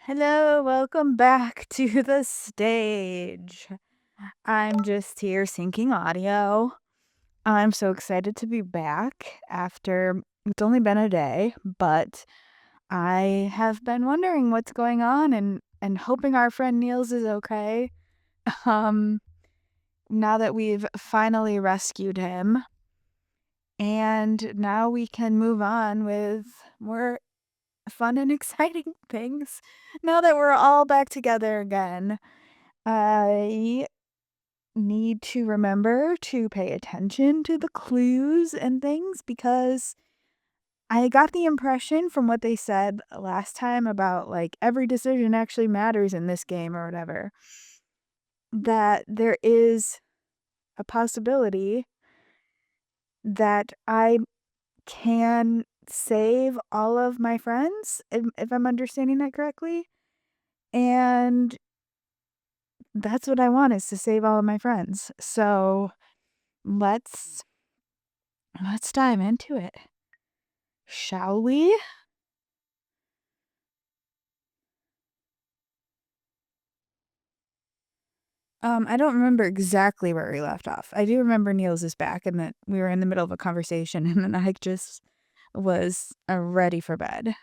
Hello, welcome back to the stage. I'm just here syncing audio. I'm so excited to be back after it's only been a day, but I have been wondering what's going on and hoping our friend Nils is okay. Um Now that we've finally rescued him, and now we can move on with more fun and exciting things now that we're all back together again. I need to remember to pay attention to the clues and things because I got the impression from what they said last time about like every decision actually matters in this game or whatever, that there is a possibility that I can save all of my friends, if I'm understanding that correctly. And that's what I want, is to save all of my friends. So let's dive into it. Shall we? I don't remember exactly where we left off. I do remember Niels is back and that we were in the middle of a conversation and then I just was ready for bed.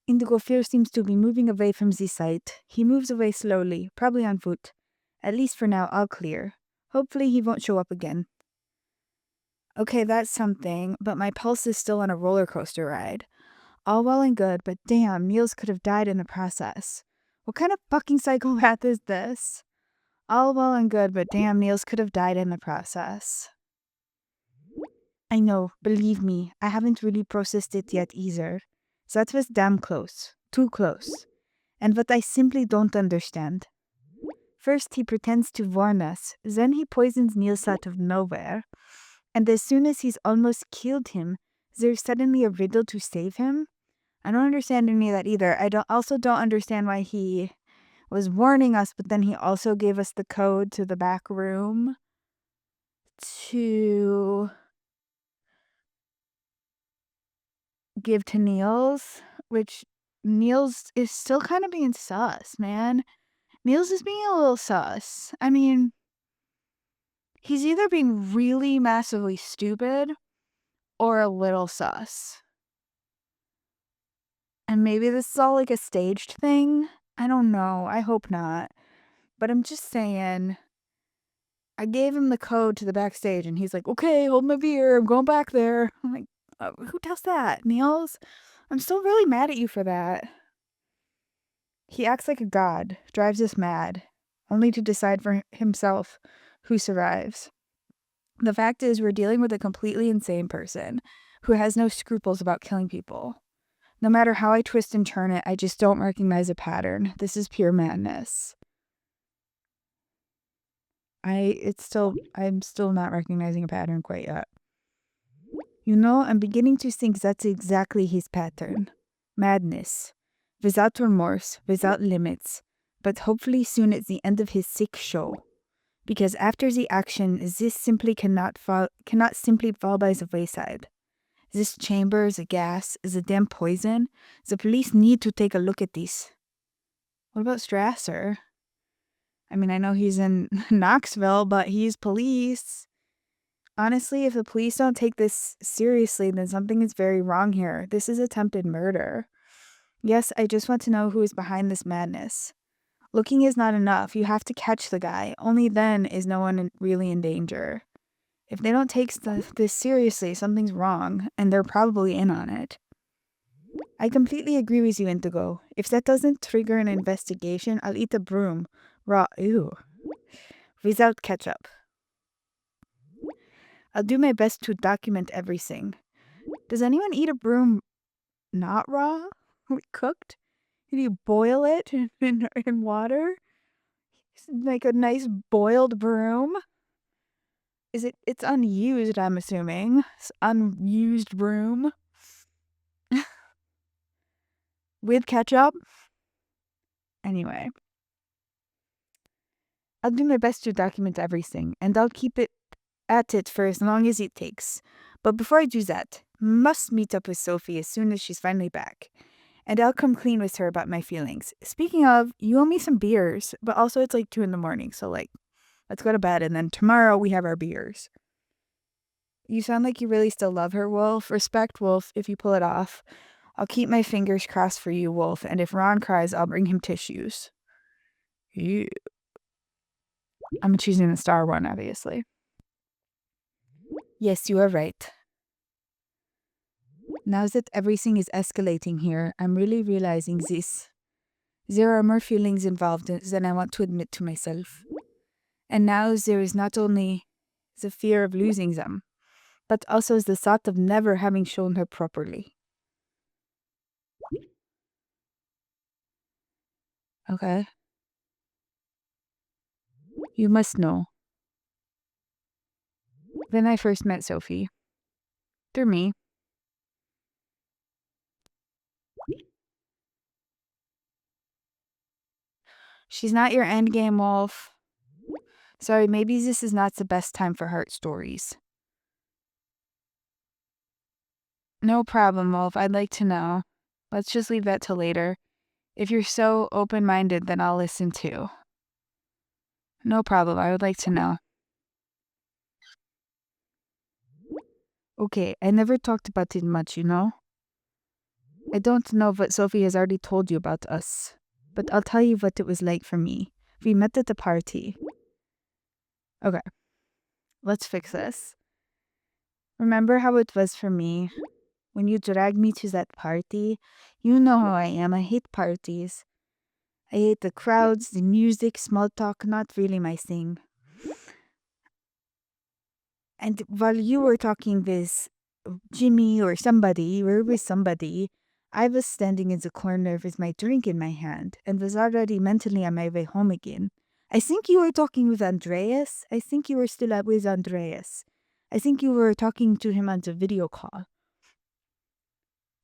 Indigo fear seems to be moving away from the site. He moves away slowly, probably on foot. At least for now, all clear. Hopefully he won't show up again. Okay, that's something, but my pulse is still on a roller coaster ride. All well and good, but damn, Niels could have died in the process. What kind of fucking psychopath is this? All well and good, but damn, Nils could have died in the process. I know, believe me, I haven't really processed it yet either. That was damn close. Too close. And what I simply don't understand. First, he pretends to warn us, then he poisons Nils out of nowhere. And as soon as he's almost killed him, there's suddenly a riddle to save him? I don't understand any of that either. I don't understand why he was warning us, but then he also gave us the code to the back room to give to Niels, which Niels is still kind of being sus, man. Niels is being a little sus. I mean, he's either being really massively stupid or a little sus. And maybe this is all like a staged thing. I don't know. I hope not. But I'm just saying, I gave him the code to the backstage and he's like, okay, hold my beer. I'm going back there. I'm like, who does that, Niels? I'm still really mad at you for that. He acts like a god, drives us mad, only to decide for himself who survives. The fact is, we're dealing with a completely insane person who has no scruples about killing people. No matter how I twist and turn it, I just don't recognize a pattern. This is pure madness. I'm still not recognizing a pattern quite yet. You know, I'm beginning to think that's exactly his pattern. Madness. Without remorse, without limits. But hopefully soon at the end of his sick show. Because after the action, this simply cannot simply fall by the wayside. This chamber, the gas, the damn poison. The police need to take a look at this. What about Strasser? I mean, I know he's in Knoxville, but he's police. Honestly, if the police don't take this seriously, then something is very wrong here. This is attempted murder. Yes, I just want to know who is behind this madness. Looking is not enough. You have to catch the guy. Only then is no one really in danger. If they don't take this seriously, something's wrong, and they're probably in on it. I completely agree with you, Indigo. If that doesn't trigger an investigation, I'll eat a broom. Raw, ew. Without ketchup. I'll do my best to document everything. Does anyone eat a broom not raw? Cooked? Can you boil it in water? Like a nice boiled broom? It's unused, I'm assuming. It's unused broom. With ketchup? Anyway. I'll do my best to document everything, and I'll keep it at it for as long as it takes. But before I do that, must meet up with Sophie as soon as she's finally back. And I'll come clean with her about my feelings. Speaking of, you owe me some beers, but also it's like 2 in the morning, so like, let's go to bed and then tomorrow we have our beers. You sound like you really still love her, Wolf. Respect, Wolf, if you pull it off. I'll keep my fingers crossed for you, Wolf, and if Ron cries, I'll bring him tissues. You. I'm choosing the star one, obviously. Yes, you are right. Now that everything is escalating here, I'm really realizing this. There are more feelings involved than I want to admit to myself. And now there is not only the fear of losing them, but also the thought of never having shown her properly. Okay. You must know. When I first met Sophie, through me, she's not your endgame, Wolf. Sorry, maybe this is not the best time for heart stories. No problem, Wolf. I'd like to know. Let's just leave that till later. If you're so open-minded, then I'll listen too. No problem. I would like to know. Okay, I never talked about it much, you know? I don't know what Sophie has already told you about us, but I'll tell you what it was like for me. We met at a party. Okay, let's fix this. Remember how it was for me when you dragged me to that party? You know how I am. I hate parties. I hate the crowds, the music, small talk, not really my thing. And while you were talking with Jimmy or somebody, you were with somebody, I was standing in the corner with my drink in my hand and was already mentally on my way home again. I think you were talking with Andreas. I think you were still with Andreas. I think you were talking to him on the video call.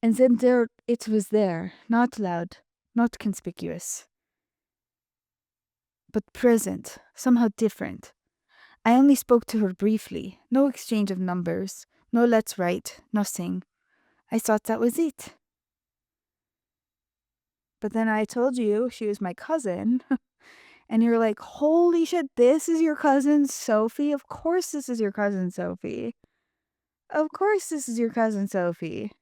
And then there it was there, not loud, not conspicuous, but present, somehow different. I only spoke to her briefly, no exchange of numbers, no let's write, nothing. I thought that was it. But then I told you she was my cousin, and you're like, holy shit, this is your cousin Sophie? Of course this is your cousin Sophie. Of course this is your cousin Sophie.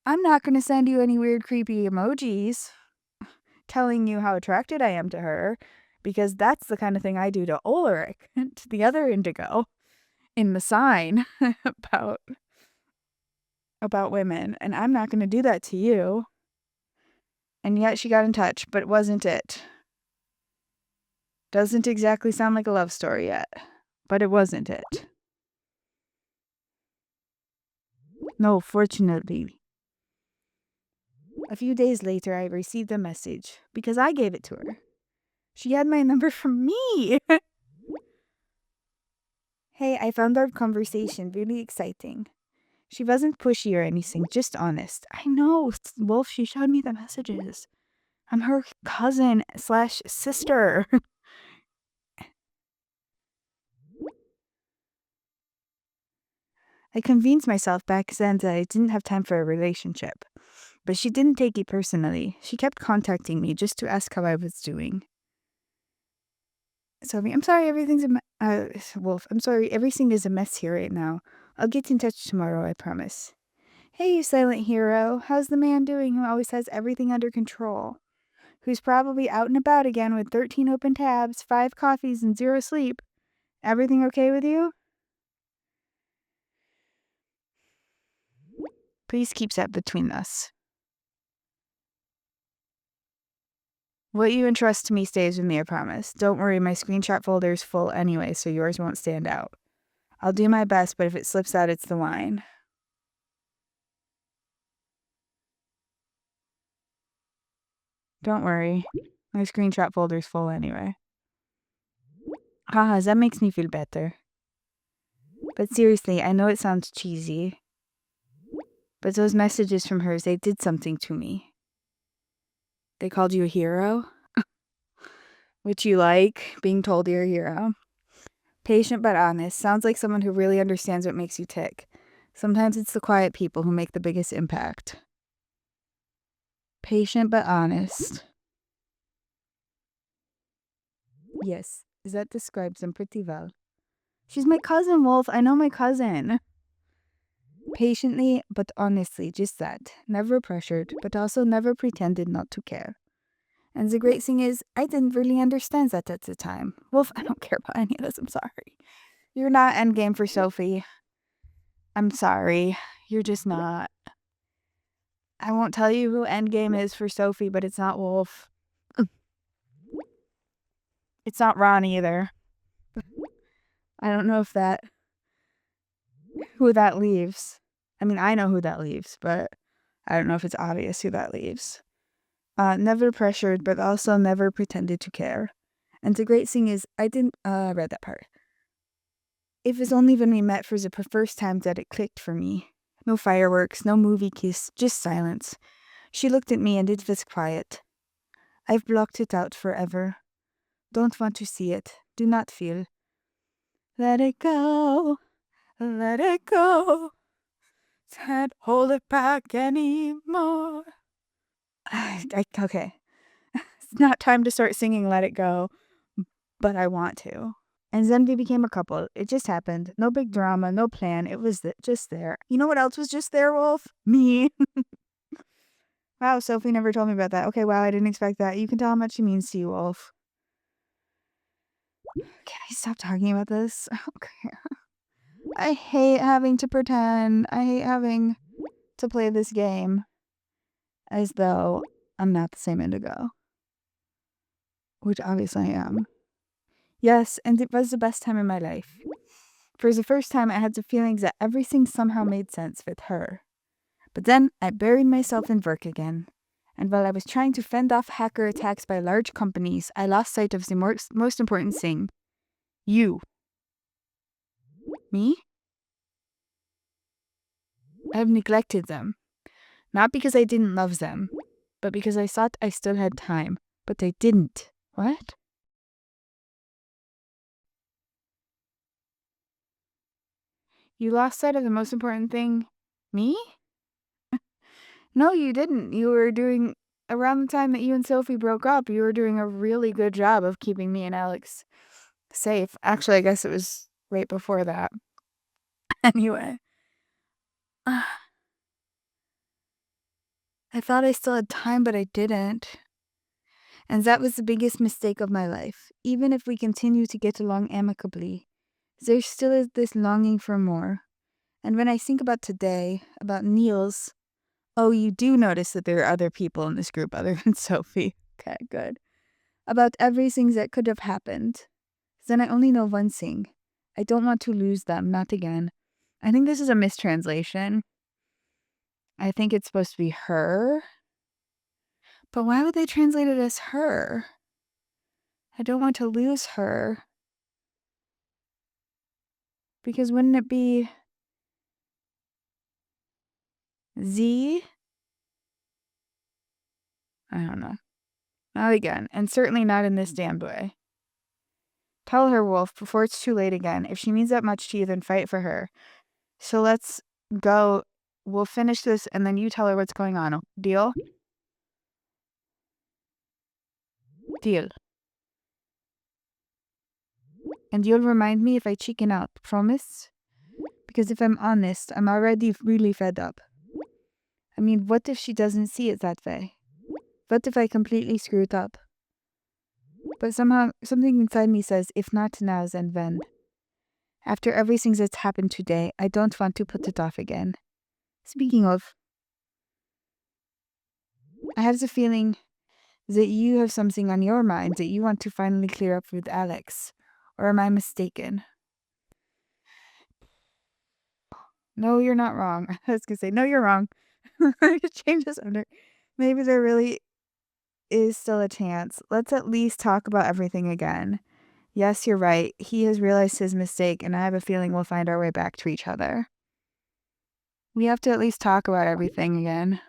I'm not going to send you any weird, creepy emojis telling you how attracted I am to her, because that's the kind of thing I do to Ulrich, to the other Indigo, in the sign about women, and I'm not going to do that to you. And yet she got in touch, but wasn't it? Doesn't exactly sound like a love story yet, but it wasn't it. No, fortunately. A few days later, I received a message because I gave it to her. She had my number from me. Hey, I found our conversation really exciting. She wasn't pushy or anything, just honest. I know, Wolf, she showed me the messages. I'm her cousin/sister. I convinced myself back then that I didn't have time for a relationship. But she didn't take it personally. She kept contacting me just to ask how I was doing. Sophie, I'm sorry everything's Wolf, I'm sorry everything is a mess here right now. I'll get in touch tomorrow, I promise. Hey, you silent hero. How's the man doing who always has everything under control? Who's probably out and about again with 13 open tabs, 5 coffees, and 0 sleep. Everything okay with you? Please keep that between us. What you entrust to me stays with me, I promise. Don't worry, my screenshot folder is full anyway, so yours won't stand out. I'll do my best, but if it slips out, it's the wine. Don't worry, my screenshot folder's full anyway. Haha, that makes me feel better. But seriously, I know it sounds cheesy, but those messages from hers, they did something to me. They called you a hero? Which you like, being told you're a hero. Patient but honest, sounds like someone who really understands what makes you tick. Sometimes it's the quiet people who make the biggest impact. Patient but honest. Yes, that describes him pretty well. She's my cousin, Wolf. I know my cousin. Patiently but honestly, just that. Never pressured, but also never pretended not to care. And the great thing is, I didn't really understand that at the time. Wolf, I don't care about any of this. I'm sorry. You're not endgame for Sophie. I'm sorry. You're just not. I won't tell you who endgame is for Sophie, but it's not Wolf. It's not Ron either. I don't know who that leaves. I mean, I know who that leaves, but I don't know if it's obvious who that leaves. Never pressured, but also never pretended to care. And the great thing is, I didn't read that part. It was only when we met for the first time that it clicked for me. No fireworks, no movie kiss, just silence. She looked at me and it was quiet. I've blocked it out forever. Don't want to see it. Do not feel. Let it go. Let it go. Can't hold it back anymore. Okay. It's not time to start singing Let It Go, but I want to. And then we became a couple. It just happened. No big drama, no plan. It was just there. You know what else was just there, Wolf? Me. Wow, Sophie never told me about that. Okay, wow, I didn't expect that. You can tell how much she means to you, Wolf. Can I stop talking about this? Okay. I hate having to pretend. I hate having to play this game as though I'm not the same Indigo. Which obviously I am. Yes, and it was the best time in my life. For the first time, I had the feeling that everything somehow made sense with her. But then I buried myself in work again. And while I was trying to fend off hacker attacks by large companies, I lost sight of the most important thing. You. Me? I've neglected them. Not because I didn't love them, but because I thought I still had time. But I didn't. What? You lost sight of the most important thing? Me? No, you didn't. You were doing, around the time that you and Sophie broke up, you were doing a really good job of keeping me and Alex safe. Actually, I guess it was right before that. Anyway. I thought I still had time, but I didn't. And that was the biggest mistake of my life. Even if we continue to get along amicably, there still is this longing for more. And when I think about today, about Nils, oh, you do notice that there are other people in this group other than Sophie. Okay, good. About everything that could have happened. Then I only know one thing. I don't want to lose them, not again. I think this is a mistranslation. I think it's supposed to be her. But why would they translate it as her? I don't want to lose her. Because wouldn't it be Z? I don't know. Not again, and certainly not in this damned way. Tell her, Wolf, before it's too late again. If she means that much to you, then fight for her. So let's go. We'll finish this, and then you tell her what's going on. Deal? Deal. And you'll remind me if I chicken out, promise? Because if I'm honest, I'm already really fed up. I mean, what if she doesn't see it that way? What if I completely screw it up? But somehow, something inside me says, if not now, then when? After everything that's happened today, I don't want to put it off again. Speaking of, I have the feeling that you have something on your mind that you want to finally clear up with Alex. Or am I mistaken? No, you're not wrong. I was going to say, no, you're wrong. Change the subject. Maybe there really is still a chance. Let's at least talk about everything again. Yes, you're right. He has realized his mistake, and I have a feeling we'll find our way back to each other. We have to at least talk about everything again.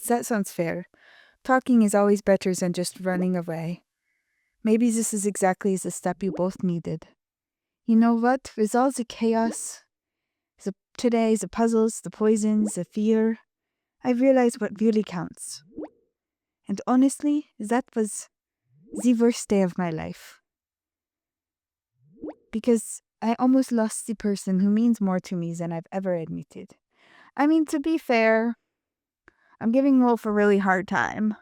That sounds fair. Talking is always better than just running away. Maybe this is exactly the step you both needed. You know what? With all the chaos, today, the puzzles, the poisons, the fear, I realized what really counts. And honestly, that was the worst day of my life. Because I almost lost the person who means more to me than I've ever admitted. I mean, to be fair, I'm giving Wolf a really hard time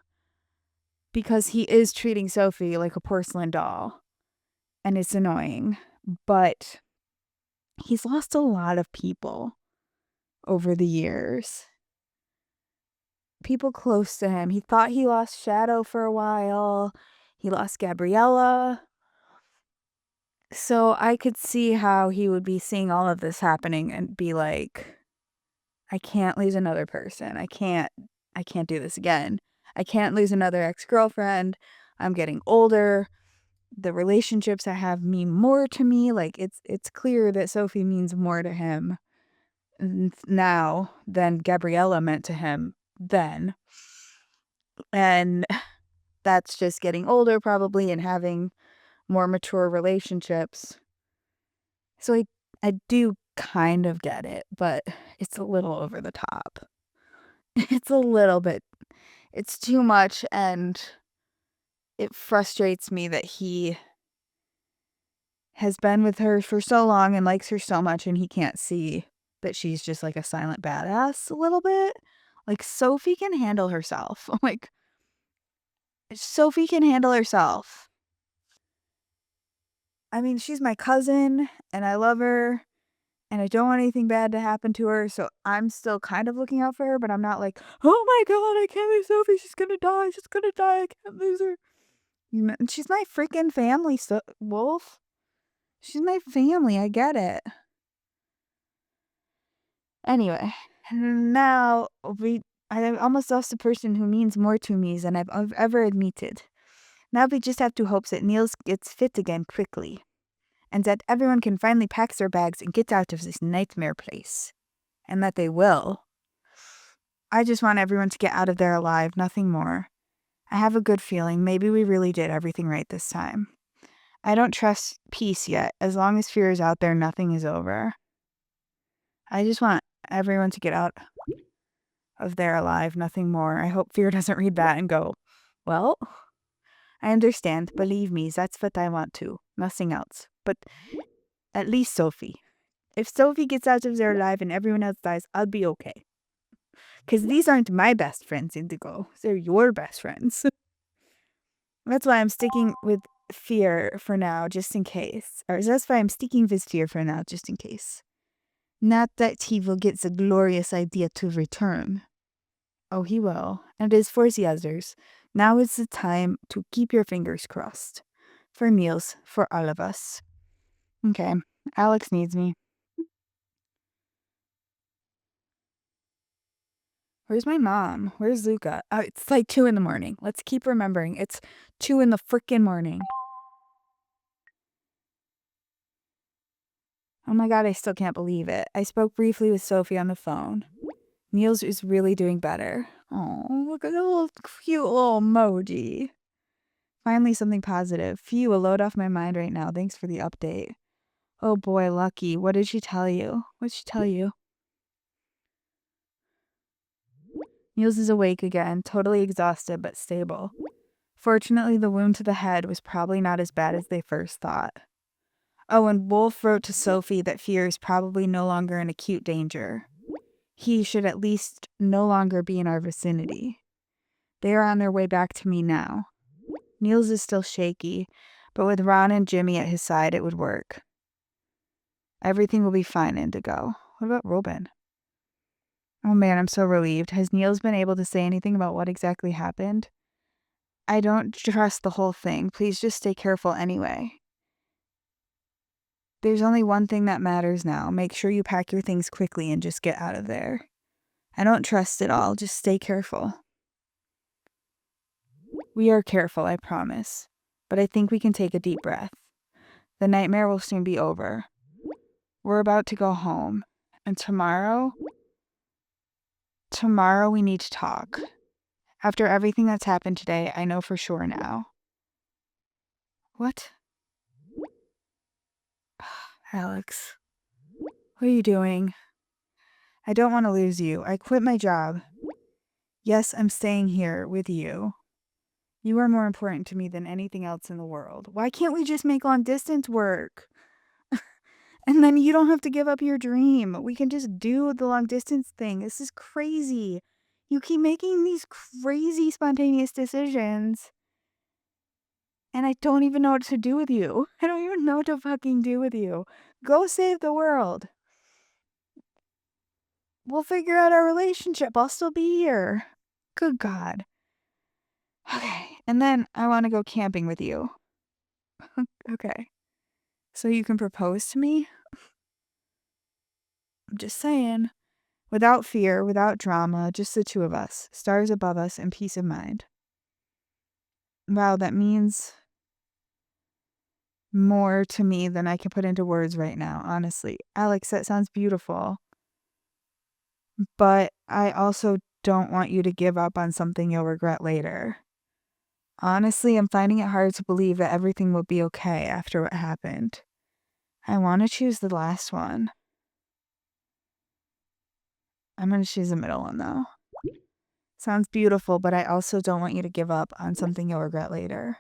because he is treating Sophie like a porcelain doll, and it's annoying. But he's lost a lot of people over the years. People close to him. He thought he lost Shadow for a while. He lost Gabriella. So I could see how he would be seeing all of this happening and be like, I can't lose another person. I can't do this again. I can't lose another ex-girlfriend. I'm getting older. The relationships I have mean more to me. Like it's clear that Sophie means more to him now than Gabriella meant to him then. And that's just getting older probably and having more mature relationships. So I do kind of get it, but it's a little over the top. It's a little bit, it's too much, and it frustrates me that he has been with her for so long and likes her so much, and he can't see that she's just like a silent badass a little bit. Like, Sophie can handle herself. Like, Sophie can handle herself. I mean, she's my cousin, and I love her, and I don't want anything bad to happen to her, so I'm still kind of looking out for her, but I'm not like, oh my god, I can't lose Sophie, she's gonna die, I can't lose her. She's my freaking family, Wolf. She's my family, I get it. Anyway, now I almost lost a person who means more to me than I've ever admitted. Now we just have to hope that Nils gets fit again quickly, and that everyone can finally pack their bags and get out of this nightmare place. And that they will. I just want everyone to get out of there alive, nothing more. I have a good feeling maybe we really did everything right this time. I don't trust peace yet. As long as fear is out there, nothing is over. I just want everyone to get out of there alive, nothing more. I hope fear doesn't read that and go, well, I understand. Believe me, that's what I want too. Nothing else. But at least Sophie. If Sophie gets out of there alive and everyone else dies, I'll be okay. Because these aren't my best friends, Indigo. They're your best friends. That's why I'm sticking with fear for now, just in case. Or that's why I'm sticking with fear for now, just in case. Not that he will get the glorious idea to return. Oh, he will. And as for the others, now is the time to keep your fingers crossed. For Nils, for all of us. Okay, Alex needs me. Where's my mom? Where's Luca? Oh, it's like 2 a.m. Let's keep remembering. It's 2 in the frickin' morning. Oh my god, I still can't believe it. I spoke briefly with Sophie on the phone. Nils is really doing better. Oh, look at the little cute little emoji. Finally, something positive. Phew, a load off my mind right now. Thanks for the update. Oh boy, Lucky. What did she tell you? What'd she tell you? Nils is awake again, totally exhausted but stable. Fortunately, the wound to the head was probably not as bad as they first thought. Oh, and Wolf wrote to Sophie that fear is probably no longer an acute danger. He should at least no longer be in our vicinity. They are on their way back to me now. Nils is still shaky, but with Ron and Jimmy at his side, it would work. Everything will be fine, Indigo. What about Robin? Oh man, I'm so relieved. Has Nils been able to say anything about what exactly happened? I don't trust the whole thing. Please just stay careful anyway. There's only one thing that matters now. Make sure you pack your things quickly and just get out of there. I don't trust it all. Just stay careful. We are careful, I promise. But I think we can take a deep breath. The nightmare will soon be over. We're about to go home. And tomorrow we need to talk. After everything that's happened today, I know for sure now. What? Alex, what are you doing? I don't want to lose you. I quit my job. Yes, I'm staying here with you. You are more important to me than anything else in the world. Why can't we just make long distance work? And then you don't have to give up your dream. We can just do the long distance thing. This is crazy. You keep making these crazy spontaneous decisions, and I don't even know what to do with you. I don't even know what to fucking do with you. Go save the world. We'll figure out our relationship. I'll still be here. Good God. Okay. And then I want to go camping with you. Okay. So you can propose to me? I'm just saying. Without fear, without drama, just the two of us, stars above us, and peace of mind. Wow, that means more to me than I can put into words right now, honestly. Alex, that sounds beautiful. But I also don't want you to give up on something you'll regret later. Honestly, I'm finding it hard to believe that everything will be okay after what happened. I want to choose the last one. I'm going to choose the middle one, though. Sounds beautiful, but I also don't want you to give up on something you'll regret later.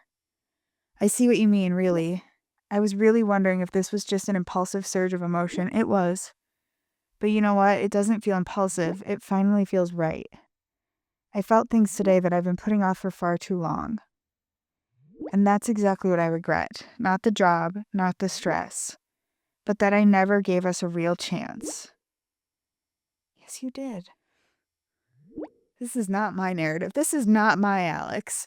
I see what you mean, really. I was really wondering if this was just an impulsive surge of emotion. It was. But you know what? It doesn't feel impulsive. It finally feels right. I felt things today that I've been putting off for far too long. And that's exactly what I regret. Not the job, not the stress, but that I never gave us a real chance. Yes, you did. This is not my narrative. This is not my Alex.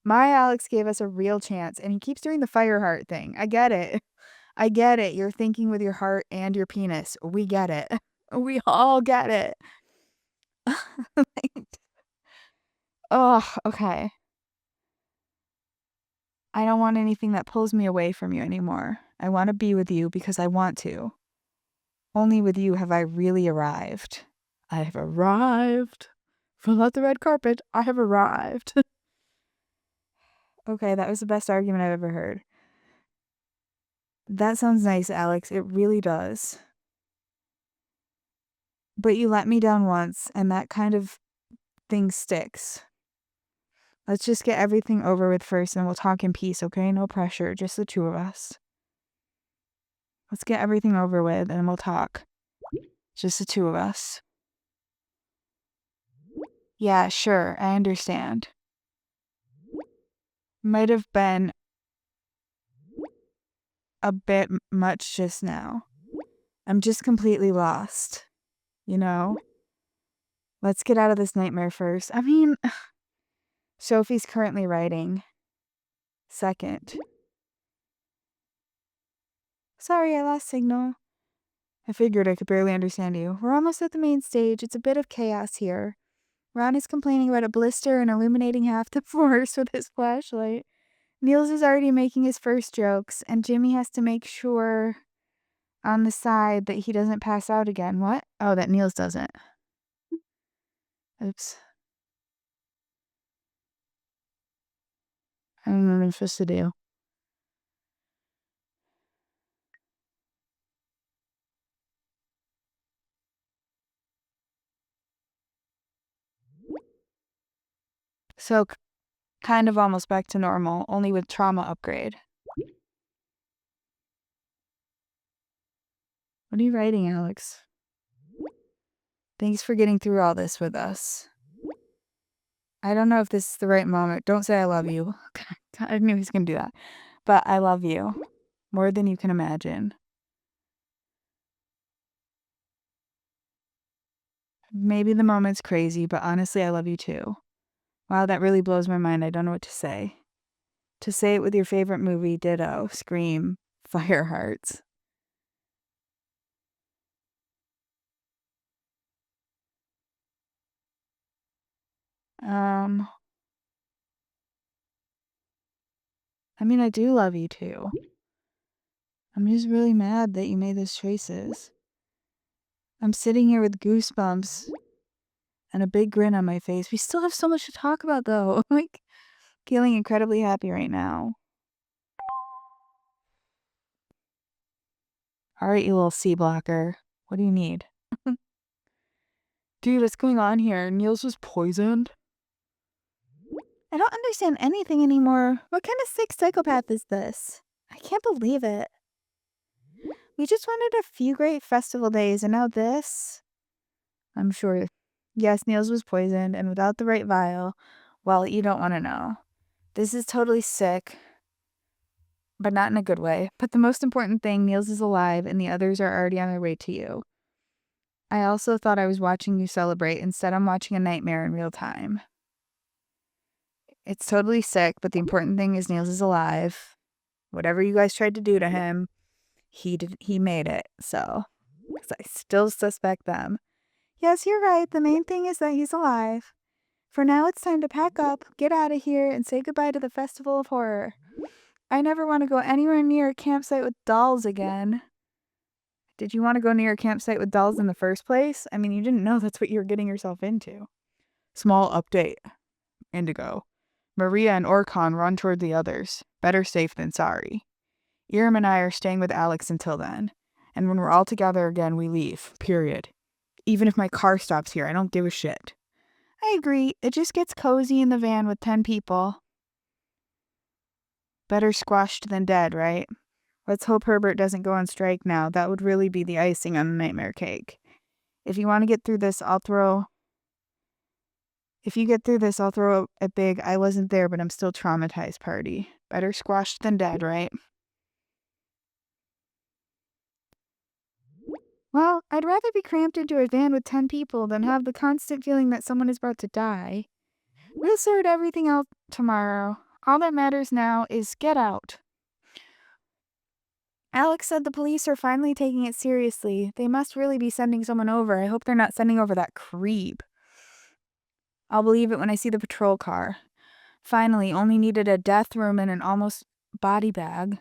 My Alex gave us a real chance, and he keeps doing the fire heart thing. I get it. I get it. You're thinking with your heart and your penis. We get it. We all get it. Oh, okay. I don't want anything that pulls me away from you anymore. I want to be with you because I want to. Only with you have I really arrived. I have arrived. Fill out the red carpet. I have arrived. Okay, that was the best argument I've ever heard. That sounds nice, Alex. It really does. But you let me down once, and that kind of thing sticks. Let's just get everything over with first, and we'll talk in peace, okay? No pressure, just the two of us. Let's get everything over with, and we'll talk. Just the two of us. Yeah, sure, I understand. Might have been a bit much just now. I'm just completely lost, you know? Let's get out of this nightmare first. I mean, Sophie's currently writing. Second. Sorry, I lost signal. I figured I could barely understand you. We're almost at the main stage. It's a bit of chaos here. Ron is complaining about a blister and illuminating half the forest with his flashlight. Nils is already making his first jokes, and Jimmy has to make sure on the side that he doesn't pass out again. What? Oh, that Nils doesn't. Oops. I don't know what I'm supposed to do. So, kind of almost back to normal, only with trauma upgrade. What are you writing, Alex? Thanks for getting through all this with us. I don't know if this is the right moment. Don't say I love you. I knew he was going to do that. But I love you more than you can imagine. Maybe the moment's crazy, but honestly, I love you too. Wow, that really blows my mind. I don't know what to say. To say it with your favorite movie, ditto, Scream, Fire Hearts. Um, I mean, I do love you too. I'm just really mad that you made those choices. I'm sitting here with goosebumps and a big grin on my face. We still have so much to talk about though. Like, feeling incredibly happy right now. All right, you little C blocker. What do you need? Dude, what's going on here? Nils was poisoned? I don't understand anything anymore. What kind of sick psychopath is this? I can't believe it. We just wanted a few great festival days, and now this? I'm sure. Yes, Nils was poisoned, and without the right vial, well, you don't want to know. This is totally sick, but not in a good way. But the most important thing, Nils is alive, and the others are already on their way to you. I also thought I was watching you celebrate. Instead, I'm watching a nightmare in real time. It's totally sick, but the important thing is Nils is alive. Whatever you guys tried to do to him, he made it. So, 'cause I still suspect them. Yes, you're right. The main thing is that he's alive. For now, it's time to pack up, get out of here, and say goodbye to the Festival of Horror. I never want to go anywhere near a campsite with dolls again. Did you want to go near a campsite with dolls in the first place? I mean, you didn't know that's what you were getting yourself into. Small update. Indigo. Maria and Orkhan run toward the others. Better safe than sorry. Iram and I are staying with Alex until then. And when we're all together again, we leave. Period. Even if my car stops here, I don't give a shit. I agree. It just gets cozy in the van with 10 people. Better squashed than dead, right? Let's hope Herbert doesn't go on strike now. That would really be the icing on the nightmare cake. If you get through this, I'll throw a big "I wasn't there, but I'm still traumatized" party. Better squashed than dead, right? Well, I'd rather be cramped into a van with 10 people than have the constant feeling that someone is about to die. We'll sort everything out tomorrow. All that matters now is get out. Alex said the police are finally taking it seriously. They must really be sending someone over. I hope they're not sending over that creep. I'll believe it when I see the patrol car. Finally, only needed a death room and an almost body bag.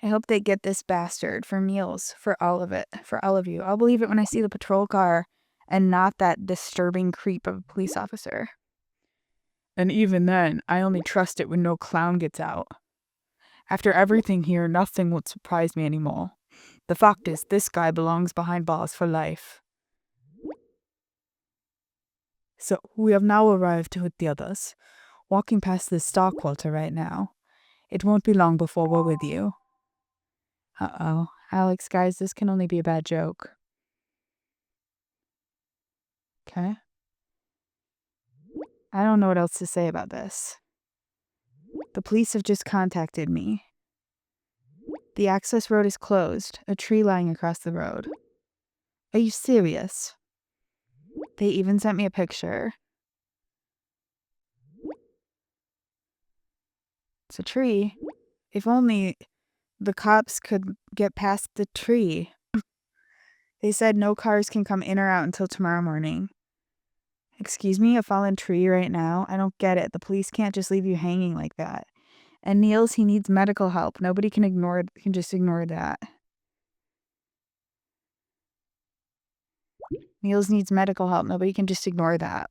I hope they get this bastard for meals, for all of it, for all of you. I'll believe it when I see the patrol car and not that disturbing creep of a police officer. And even then, I only trust it when no clown gets out. After everything here, nothing would surprise me anymore. The fact is, this guy belongs behind bars for life. So, we have now arrived with the others, walking past this star quarter right now. It won't be long before we're with you. Uh-oh. Alex, guys, this can only be a bad joke. Okay. I don't know what else to say about this. The police have just contacted me. The access road is closed, a tree lying across the road. Are you serious? They even sent me a picture. It's a tree. If only the cops could get past the tree. They said no cars can come in or out until tomorrow morning. Excuse me, a fallen tree right now? I don't get it. The police can't just leave you hanging like that. And Nils, he needs medical help. Nobody can just ignore that. Nils needs medical help. Nobody can just ignore that.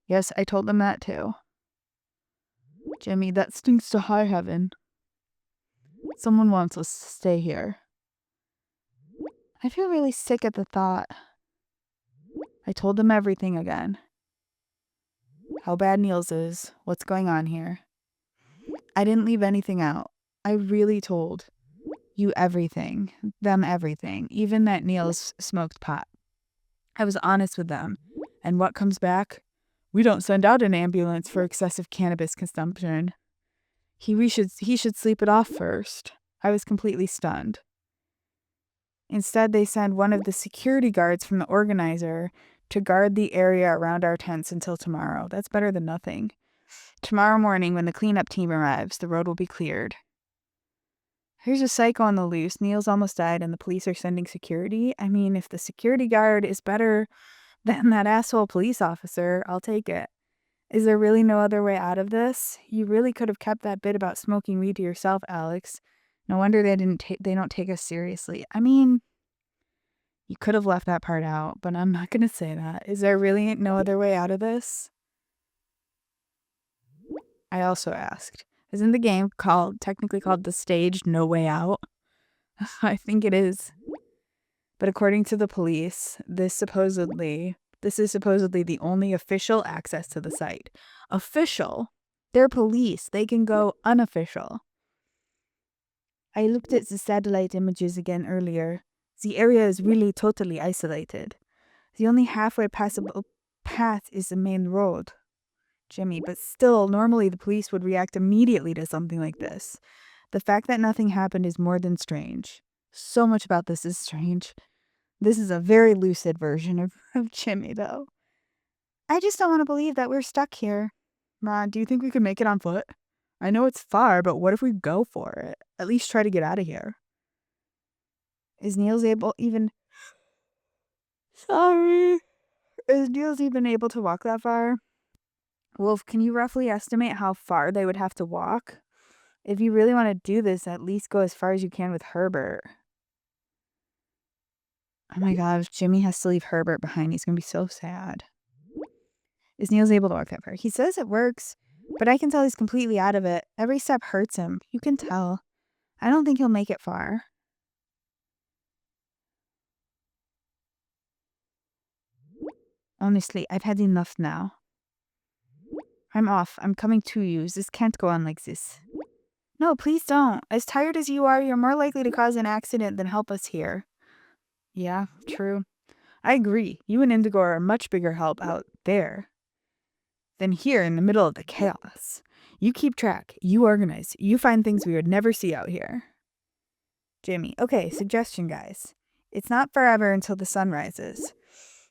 Yes, I told them that too. Jimmy, that stinks to high heaven. Someone wants us to stay here. I feel really sick at the thought. I told them everything again. How bad Nils is, what's going on here. I didn't leave anything out. I really told you everything, them everything, even that Nils smoked pot. I was honest with them. And what comes back? We don't send out an ambulance for excessive cannabis consumption. He should sleep it off first. I was completely stunned. Instead, they send one of the security guards from the organizer to guard the area around our tents until tomorrow. That's better than nothing. Tomorrow morning, when the cleanup team arrives, the road will be cleared. Here's a psycho on the loose. Nils almost died and the police are sending security. I mean, if the security guard is better than that asshole police officer, I'll take it. Is there really no other way out of this? You really could have kept that bit about smoking weed to yourself, Alex. No wonder they don't take us seriously. I mean, you could have left that part out, but I'm not going to say that. Is there really no other way out of this? I also asked. Isn't the game technically called The Stage No Way Out? I think it is. But according to the police, this is supposedly the only official access to the site. Official? They're police. They can go unofficial. I looked at the satellite images again earlier. The area is really totally isolated. The only halfway passable path is the main road. Jimmy, but still, normally the police would react immediately to something like this. The fact that nothing happened is more than strange. So much about this is strange. This is a very lucid version of Jimmy, though. I just don't want to believe that we're stuck here. Ron, do you think we could make it on foot? I know it's far, but what if we go for it? At least try to get out of here. Is Nils even able to walk that far? Wolf, can you roughly estimate how far they would have to walk? If you really want to do this, at least go as far as you can with Herbert. Oh my god, if Jimmy has to leave Herbert behind, he's going to be so sad. Is Nils able to walk that far? He says it works, but I can tell he's completely out of it. Every step hurts him. You can tell. I don't think he'll make it far. Honestly, I've had enough now. I'm off. I'm coming to you. This can't go on like this. No, please don't. As tired as you are, you're more likely to cause an accident than help us here. Yeah, true. I agree. You and Indigo are a much bigger help out there than here in the middle of the chaos. You keep track. You organize. You find things we would never see out here. Jimmy, okay, suggestion, guys. It's not forever until the sun rises.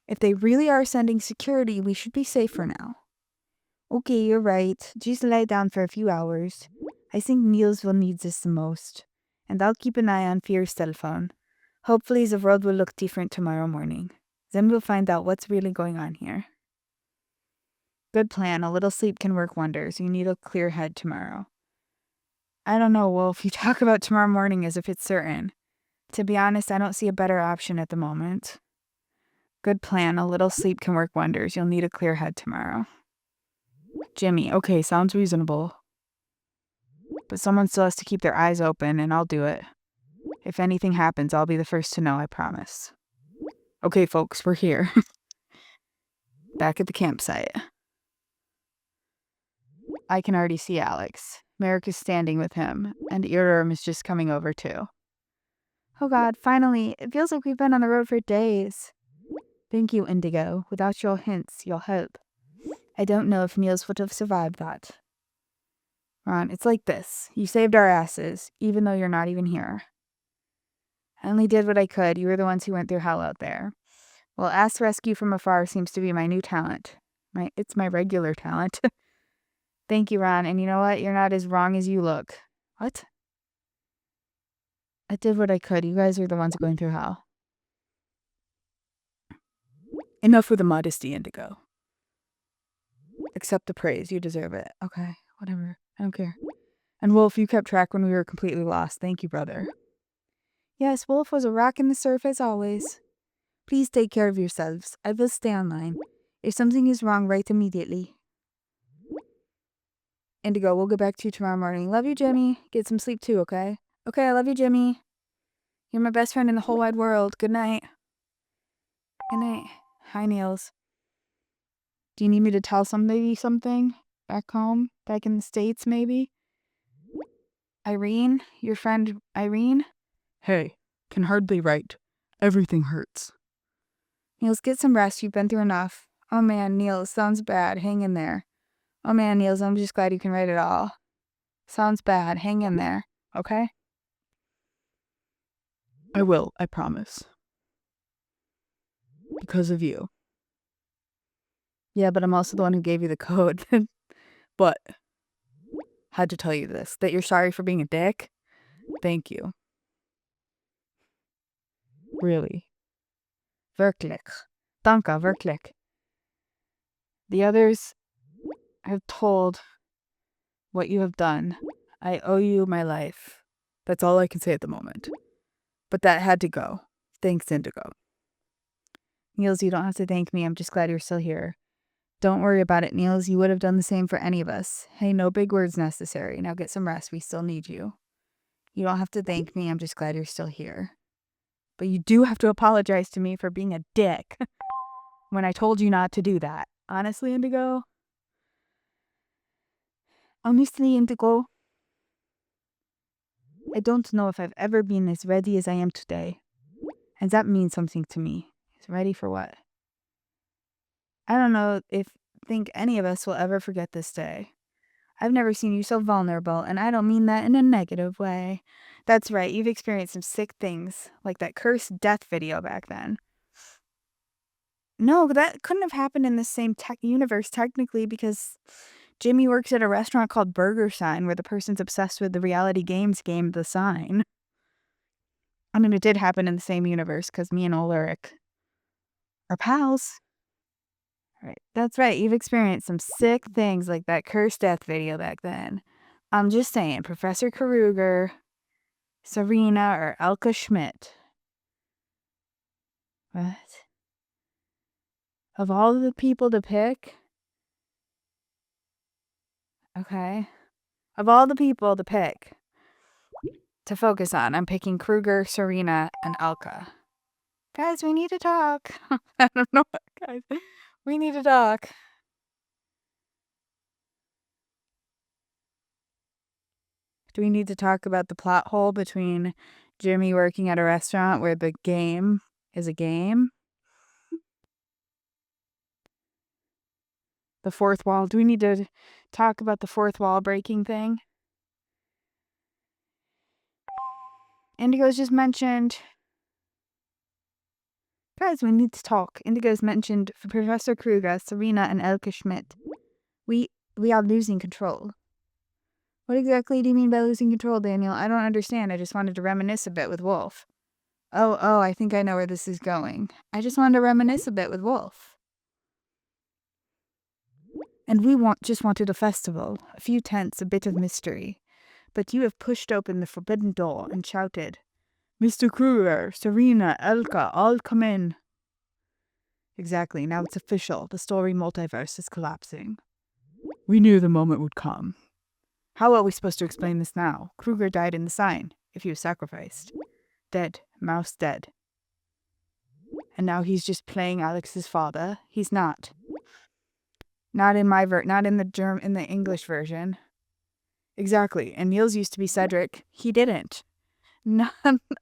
If they really are sending security, we should be safe for now. Okay, you're right. Just lie down for a few hours. I think Nils will need this the most. And I'll keep an eye on Fear's cell phone. Hopefully the world will look different tomorrow morning. Then we'll find out what's really going on here. Good plan. A little sleep can work wonders. You need a clear head tomorrow. I don't know, Wolf. You talk about tomorrow morning as if it's certain. To be honest, I don't see a better option at the moment. Good plan. A little sleep can work wonders. You'll need a clear head tomorrow. Jimmy, okay, sounds reasonable. But someone still has to keep their eyes open, and I'll do it. If anything happens, I'll be the first to know, I promise. Okay, folks, we're here. Back at the campsite. I can already see Alex. Merrick is standing with him, and Iram is just coming over too. Oh god, finally. It feels like we've been on the road for days. Thank you, Indigo. Without your hints, your help, I don't know if Nils would have survived that. Ron, it's like this. You saved our asses, even though you're not even here. I only did what I could. You were the ones who went through hell out there. Well, ass rescue from afar seems to be my new talent. It's my regular talent. Thank you, Ron. And you know what? You're not as wrong as you look. What? I did what I could. You guys are the ones going through hell. Enough with the modesty, Indigo. Accept the praise. You deserve it. Okay, whatever. I don't care. And Wolf, you kept track when we were completely lost. Thank you, brother. Yes, Wolf was a rock in the surf as always. Please take care of yourselves. I will stay online. If something is wrong, write immediately. Indigo, we'll get back to you tomorrow morning. Love you, Jimmy. Get some sleep too, okay? Okay, I love you, Jimmy. You're my best friend in the whole wide world. Good night. Good night. Hi, Nils. Do you need me to tell somebody something? Back home? Back in the States, maybe? Irene? Your friend Irene? Hey, can hardly write. Everything hurts. Nils, get some rest. You've been through enough. Oh man, Nils, sounds bad. Hang in there. Oh man, Nils, I'm just glad you can write it all. Sounds bad. Hang in there. Okay? I will, I promise. Because of you. Yeah, but I'm also the one who gave you the code. But, had to tell you this. That you're sorry for being a dick? Thank you. Really. Wirklich. Danke, wirklich. The others have told what you have done. I owe you my life. That's all I can say at the moment. But that had to go. Thanks, Indigo. Nils, you don't have to thank me. I'm just glad you're still here. Don't worry about it, Nils. You would have done the same for any of us. Hey, no big words necessary. Now get some rest. We still need you. You don't have to thank me. I'm just glad you're still here. But you do have to apologize to me for being a dick when I told you not to do that. Honestly, Indigo, Indigo, I don't know if I've ever been as ready as I am today. And that means something to me. Ready for what? I don't know if think any of us will ever forget this day. I've never seen you so vulnerable, and I don't mean that in a negative way. That's right, you've experienced some sick things, like that cursed death video back then. No, that couldn't have happened in the same universe, technically, because Jimmy works at a restaurant called Burger Sign, where the person's obsessed with the reality games game The Sign. I mean, it did happen in the same universe, because me and Ulrich are pals. Right. That's right. You've experienced some sick things like that cursed death video back then. I'm just saying, Professor Kruger, Serena, or Elka Schmidt. What? Of all the people to pick? Okay. Of all the people to pick, to focus on, I'm picking Kruger, Serena, and Elka. Guys, we need to talk. I don't know, guys. We need to talk. Do we need to talk about the plot hole between Jimmy working at a restaurant where the game is a game? The fourth wall. Do we need to talk about the fourth wall breaking thing? Indigo's just mentioned. Guys, we need to talk. Indigo's mentioned for Professor Kruger, Serena, and Elke Schmidt. We are losing control. What exactly do you mean by losing control, Daniel? I don't understand. I just wanted to reminisce a bit with Wolf. Oh, I think I know where this is going. I just wanted to reminisce a bit with Wolf. And we just wanted a festival, a few tents, a bit of mystery. But you have pushed open the forbidden door and shouted, Mr. Kruger, Serena, Elka, all come in. Exactly, now it's official. The story multiverse is collapsing. We knew the moment would come. How are we supposed to explain this now? Kruger died in the sign, if he was sacrificed. Dead. Mouse dead. And now he's just playing Alex's father. He's not. Not in not in the English version. Exactly. And Nils used to be Cedric. He didn't. Not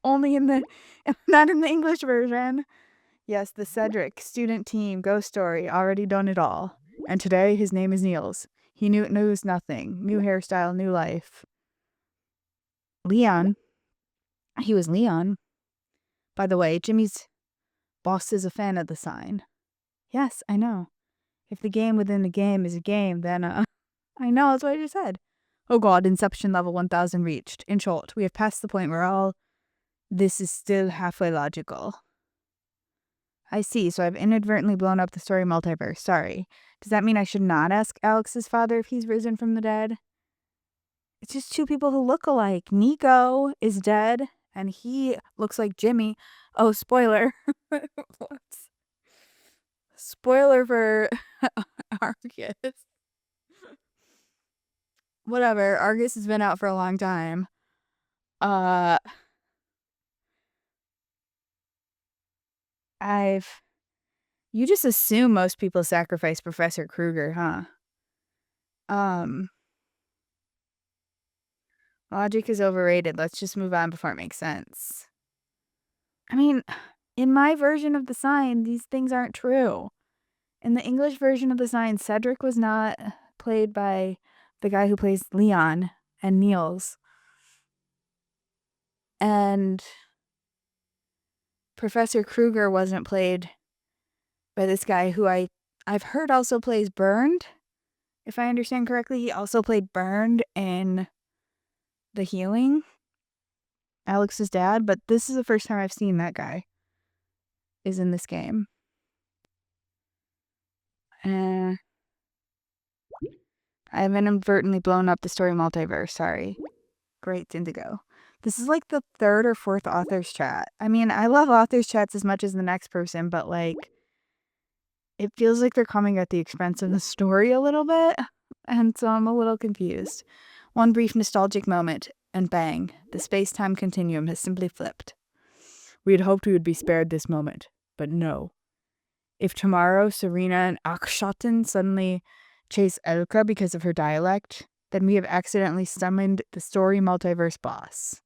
only in the not in the English version. Yes, the Cedric student team ghost story, already done it all. And today his name is Nils. He knows nothing. New hairstyle, new life. Leon. He was Leon. By the way, Jimmy's boss is a fan of the sign. Yes, I know. If the game within the game is a game, then I know, that's what I just said. Oh god, Inception level 1000 reached. In short, we have passed the point where this is still halfway logical. I see, so I've inadvertently blown up the story multiverse. Sorry. Does that mean I should not ask Alex's father if he's risen from the dead? It's just two people who look alike. Nico is dead, and he looks like Jimmy. Oh, spoiler. Spoiler for Argus. Whatever, Argus has been out for a long time. You just assume most people sacrifice Professor Kruger, huh? Logic is overrated. Let's just move on before it makes sense. I mean, in my version of the sign, these things aren't true. In the English version of the sign, Cedric was not played by the guy who plays Leon and Nils. And Professor Kruger wasn't played by this guy who I've heard also plays Burned. If I understand correctly, he also played Burned in The Healing, Alex's dad, but this is the first time I've seen that guy is in this game. I have inadvertently blown up the story multiverse, sorry. Great, Indigo. This is like the third or fourth author's chat. I mean, I love author's chats as much as the next person, but like, it feels like they're coming at the expense of the story a little bit, and so I'm a little confused. One brief nostalgic moment, and bang, the space-time continuum has simply flipped. We had hoped we would be spared this moment, but no. If tomorrow Serena and Akshaten suddenly chase Elka because of her dialect, then we have accidentally summoned the story multiverse boss.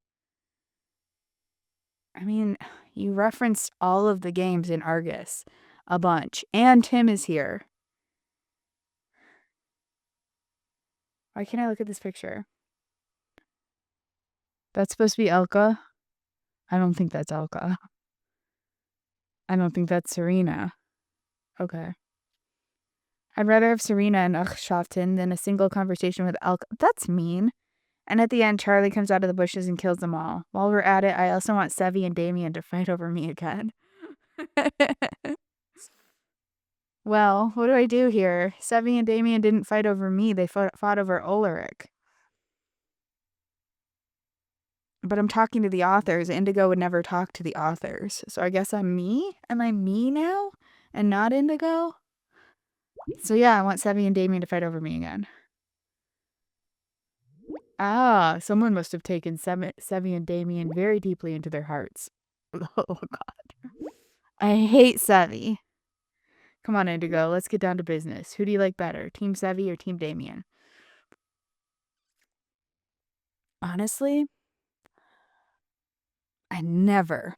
I mean, you referenced all of the games in Argus a bunch, and Tim is here. Why can't I look at this picture? That's supposed to be Elka. I don't think that's Elka. I don't think that's Serena. Okay. I'd rather have Serena and Akhshaftin than a single conversation with Elka. That's mean. And at the end, Charlie comes out of the bushes and kills them all. While we're at it, I also want Sevi and Damien to fight over me again. Well, what do I do here? Sevi and Damien didn't fight over me. They fought over Ulrich. But I'm talking to the authors. Indigo would never talk to the authors. So I guess I'm me? Am I me now? And not Indigo? So yeah, I want Sevi and Damien to fight over me again. Ah, someone must have taken Sevi and Damien very deeply into their hearts. Oh, God. I hate Sevi. Come on, Indigo, let's get down to business. Who do you like better, Team Sevi or Team Damien? Honestly, I never,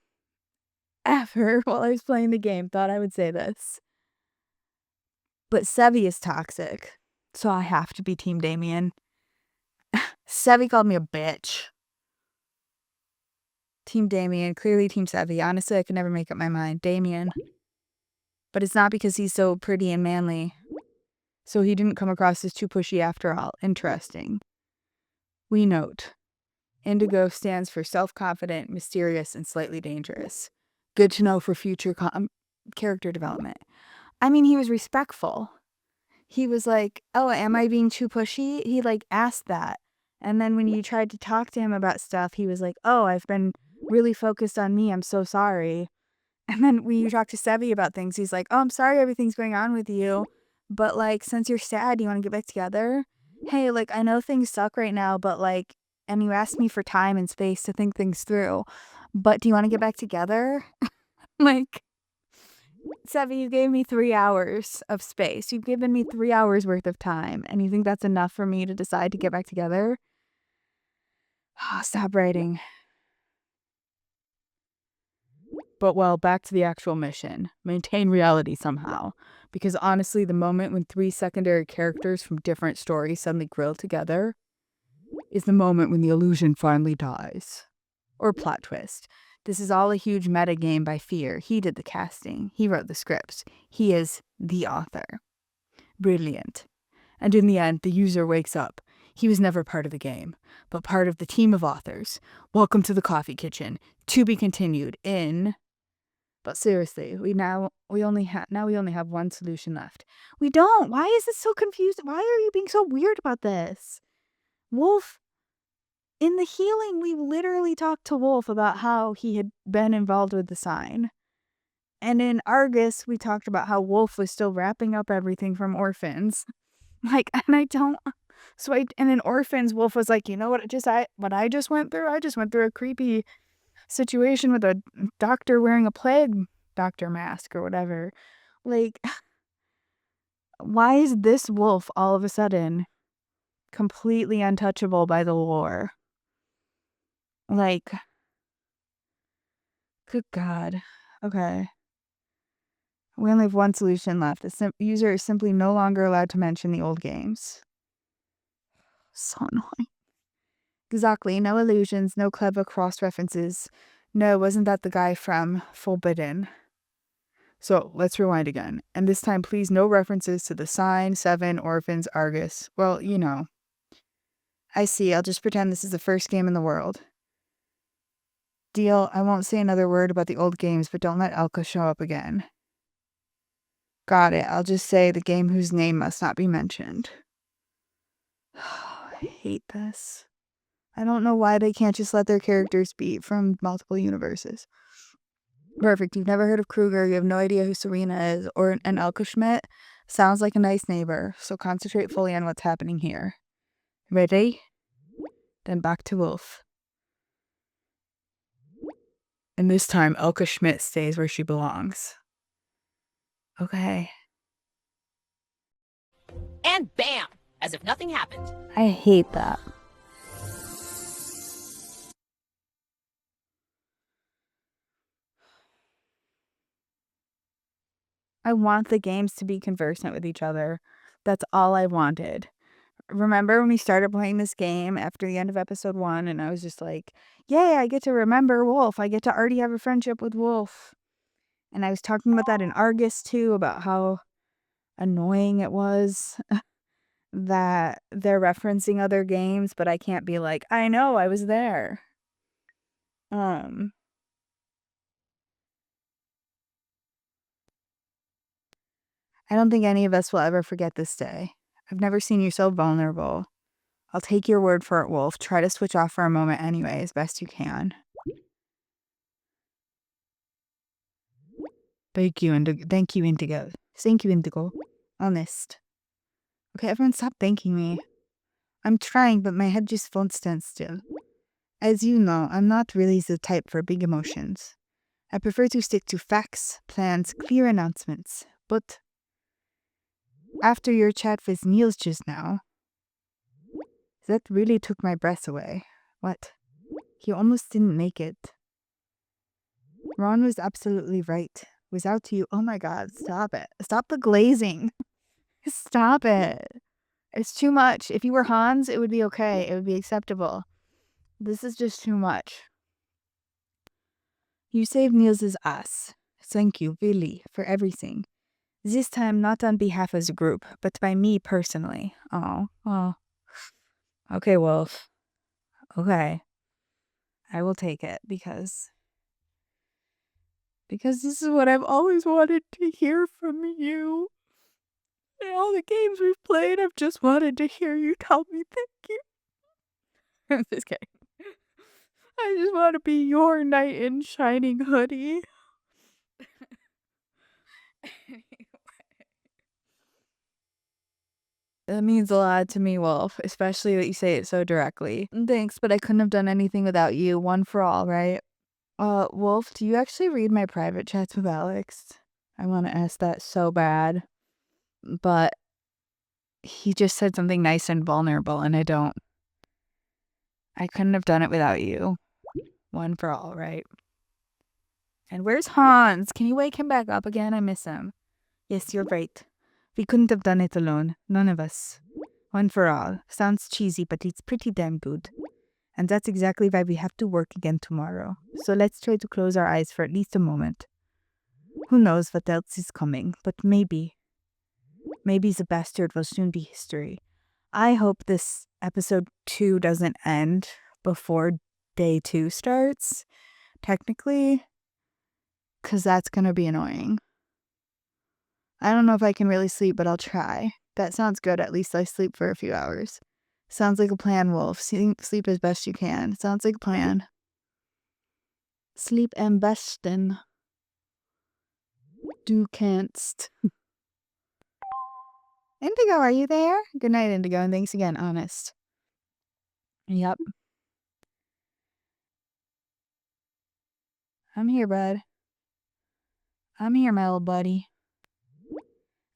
ever, while I was playing the game, thought I would say this. But Sevi is toxic, so I have to be Team Damien. Sevi called me a bitch. Team Damien, clearly Team Sevi. Honestly, I could never make up my mind. Damien. But it's not because he's so pretty and manly. So he didn't come across as too pushy after all. Interesting. We note, Indigo stands for self-confident, mysterious, and slightly dangerous. Good to know for future character development. I mean, he was respectful. He was like, oh, am I being too pushy? He like asked that. And then when you tried to talk to him about stuff, he was like, oh, I've been really focused on me. I'm so sorry. And then when you talk to Sevi about things, he's like, oh, I'm sorry everything's going on with you. But like, since you're sad, you want to get back together? Hey, like, I know things suck right now, but like, and you asked me for time and space to think things through. But do you want to get back together? Like, Sevi, you gave me 3 hours of space. You've given me 3 hours worth of time. And you think that's enough for me to decide to get back together? Oh, stop writing. But well, back to the actual mission. Maintain reality somehow. Because honestly, the moment when 3 secondary characters from different stories suddenly grill together is the moment when the illusion finally dies. Or plot twist. This is all a huge metagame by Fear. He did the casting. He wrote the scripts. He is the author. Brilliant. And in the end, the user wakes up. He was never part of the game, but part of the team of authors. Welcome to the coffee kitchen. To be continued in... But seriously, we only have one solution left. We don't. Why is this so confusing? Why are you being so weird about this? Wolf, in the healing, we literally talked to Wolf about how he had been involved with the sign. And in Argus, we talked about how Wolf was still wrapping up everything from orphans. Like, and I don't... and in Orphans, Wolf was like, you know what I just went through? I just went through a creepy situation with a doctor wearing a plague doctor mask or whatever. Like, why is this Wolf all of a sudden completely untouchable by the lore? Like, good God. Okay. We only have one solution left. The user is simply no longer allowed to mention the old games. So annoying. Exactly. No illusions, no clever cross-references. No, wasn't that the guy from Forbidden? So, let's rewind again. And this time, please, no references to the Sign, Seven, Orphans, Argus. Well, you know. I see. I'll just pretend this is the first game in the world. Deal. I won't say another word about the old games, but don't let Elka show up again. Got it. I'll just say the game whose name must not be mentioned. I hate this. I don't know why they can't just let their characters be from multiple universes. Perfect. You've never heard of Kruger. You have no idea who Serena is or an Elka Schmidt. Sounds like a nice neighbor. So concentrate fully on what's happening here. Ready? Then back to Wolf. And this time, Elke Schmidt stays where she belongs. Okay. And bam! As if nothing happened. I hate that. I want the games to be conversant with each other. That's all I wanted. Remember when we started playing this game after the end of episode 1 and I was just like, yay, I get to remember Wolf. I get to already have a friendship with Wolf. And I was talking about that in Argus too, about how annoying it was that they're referencing other games, but I can't be like, I know, I was there. I don't think any of us will ever forget this day. I've never seen you so vulnerable. I'll take your word for it, Wolf. Try to switch off for a moment anyway, as best you can. Thank you, Indigo. Thank you, Indigo. Thank you, Indigo. Honest. Okay, everyone stop thanking me. I'm trying, but my head just won't stand still. As you know, I'm not really the type for big emotions. I prefer to stick to facts, plans, clear announcements. But after your chat with Nils just now, that really took my breath away. What? He almost didn't make it. Ron was absolutely right. Without you, oh my god, stop it. Stop the glazing. Stop it. It's too much. If you were Hans, it would be okay. It would be acceptable. This is just too much. You saved Niels' ass. Thank you, really, for everything. This time not on behalf of the group, but by me personally. Oh. Okay, Wolf. Okay. I will take it because this is what I've always wanted to hear from you. In all the games we've played, I've just wanted to hear you tell me thank you. I'm just kidding. I just want to be your knight in shining hoodie. That means a lot to me, Wolf, especially that you say it so directly. Thanks, but I couldn't have done anything without you, one for all, right? Wolf, do you actually read my private chats with Alex? I want to ask that so bad. But he just said something nice and vulnerable, and I couldn't have done it without you. One for all, right? And where's Hans? Can you wake him back up again? I miss him. Yes, you're right. We couldn't have done it alone. None of us. One for all. Sounds cheesy, but it's pretty damn good. And that's exactly why we have to work again tomorrow. So let's try to close our eyes for at least a moment. Who knows what else is coming, but maybe the bastard will soon be history. I hope this episode 2 doesn't end before day 2 starts, technically, because that's going to be annoying. I don't know if I can really sleep, but I'll try. That sounds good. At least I sleep for a few hours. Sounds like a plan, Wolf. Sleep as best you can. Sounds like a plan. Sleep am besten. Du kannst. Indigo, are you there? Good night, Indigo, and thanks again, Honest. Yep. I'm here, bud. I'm here, my old buddy.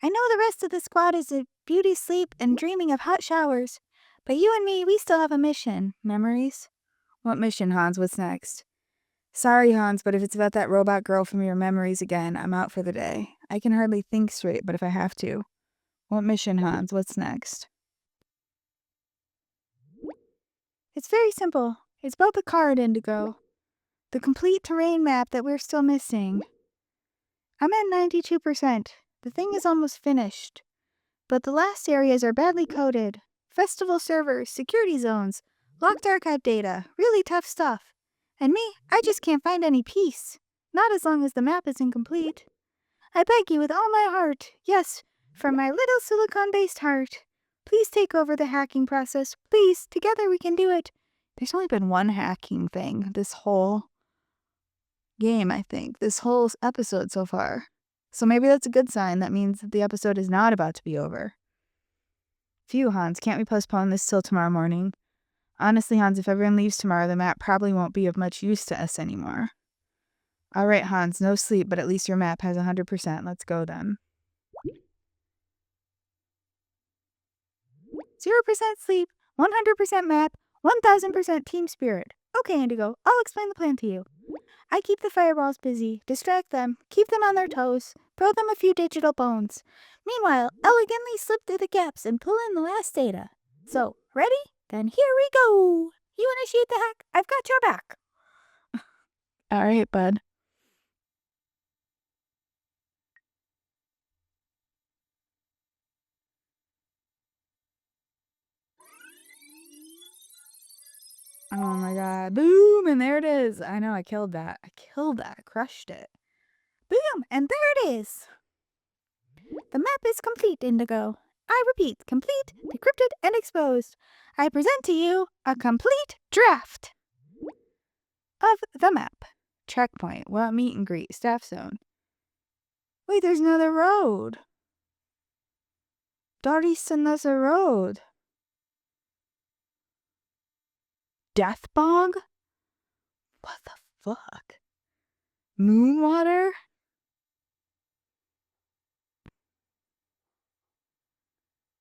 I know the rest of the squad is at beauty sleep and dreaming of hot showers, but you and me, we still have a mission. Memories? What mission, Hans? What's next? Sorry, Hans, but if it's about that robot girl from your memories again, I'm out for the day. I can hardly think straight, but if I have to. What mission, Hans? What's next? It's very simple. It's about the card, Indigo. The complete terrain map that we're still missing. I'm at 92%. The thing is almost finished. But the last areas are badly coded. Festival servers, security zones, locked archive data, really tough stuff. And me, I just can't find any peace. Not as long as the map is incomplete. I beg you with all my heart, yes, from my little silicon-based heart. Please take over the hacking process. Please, together we can do it. There's only been one hacking thing this whole game, I think. This whole episode so far. So maybe that's a good sign. That means that the episode is not about to be over. Phew, Hans, can't we postpone this till tomorrow morning? Honestly, Hans, if everyone leaves tomorrow, the map probably won't be of much use to us anymore. All right, Hans, no sleep, but at least your map has 100%. Let's go then. 0% sleep, 100% map, 1000% team spirit. Okay, Indigo, I'll explain the plan to you. I keep the fireballs busy, distract them, keep them on their toes, throw them a few digital bones. Meanwhile, elegantly slip through the gaps and pull in the last data. So, ready? Then here we go! You initiate the hack, I've got your back. All right, bud. Oh my god. Boom! And there it is. I know, I killed that. Crushed it. Boom! And there it is. The map is complete, Indigo. I repeat, complete, decrypted, and exposed. I present to you a complete draft of the map. Checkpoint. Well, meet and greet. Staff zone. Wait, there's another road. Doris another road. Death bog? What the fuck? Moonwater?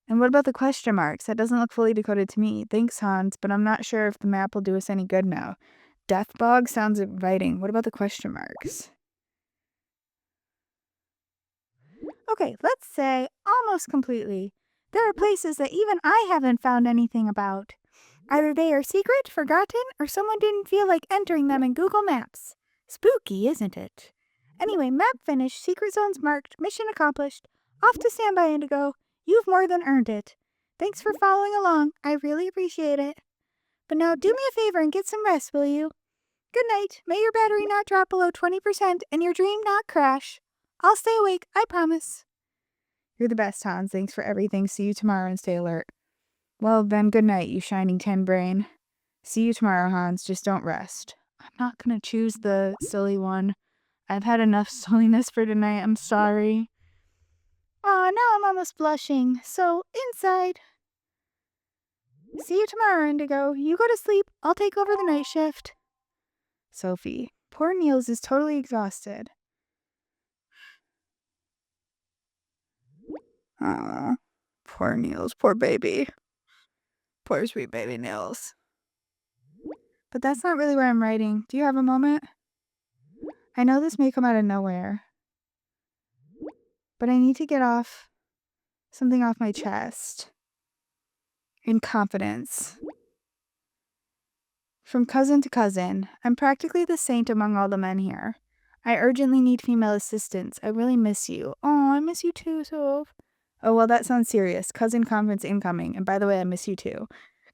And what about the question marks? That doesn't look fully decoded to me. Thanks, Hans, but I'm not sure if the map will do us any good now. Death bog sounds inviting. What about the question marks? Okay, let's say almost completely. There are places that even I haven't found anything about. Either they are secret, forgotten, or someone didn't feel like entering them in Google Maps. Spooky, isn't it? Anyway, map finished, secret zones marked, mission accomplished. Off to standby, Indigo. You've more than earned it. Thanks for following along. I really appreciate it. But now do me a favor and get some rest, will you? Good night. May your battery not drop below 20% and your dream not crash. I'll stay awake, I promise. You're the best, Hans. Thanks for everything. See you tomorrow and stay alert. Well, then, good night, you shining 10 brain. See you tomorrow, Hans. Just don't rest. I'm not gonna choose the silly one. I've had enough silliness for tonight. I'm sorry. Aw, now I'm almost blushing. So, inside. See you tomorrow, Indigo. You go to sleep. I'll take over the night shift. Sophie. Poor Nils is totally exhausted. Aw, poor Nils. Poor baby. Poor sweet baby Nils. But that's not really where I'm writing. Do you have a moment? I know this may come out of nowhere, but I need to get something off my chest. In confidence. From cousin to cousin, I'm practically the saint among all the men here. I urgently need female assistance. I really miss you. Oh, I miss you too, Soph. Oh, well, that sounds serious. Cousin conference incoming. And by the way, I miss you too.